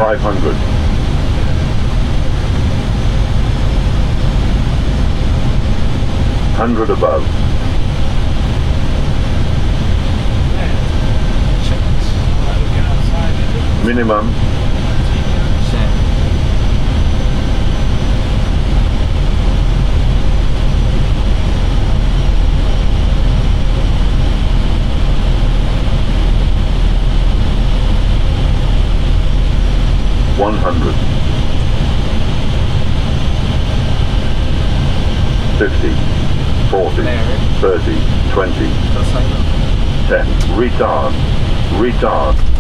500. 100 above. Minimum. $100. 50, 40, 30, 20, 10. Retard. Retard.